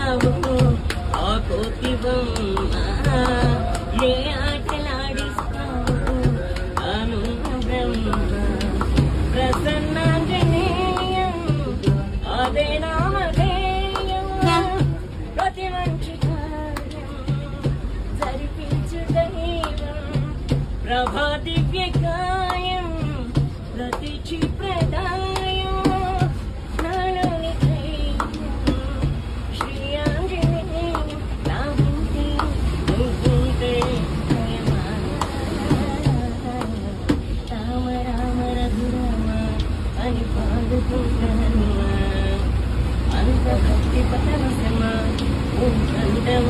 ఆడిస్తావు ఆ కోతి బొమ్మ ఏ ఆటలాడిస్తావు అనున్న బ్రహ్మ ప్రసన్నాంజనేయం అదే నామధేయం ప్రతి మంచి కార్యం జరిపించు దైవం ప్రభా దివ్యకాయం ప్రతి ప్రదాయం నాలోని ధైర్యం శ్రీ ఆంజనేయం నా ఉంటే నువ్వుంటే రామ రామ రఘురామ అని పాడుకుంటానమ్మా అంత భక్తి పరమశమ ఓ కంఠమ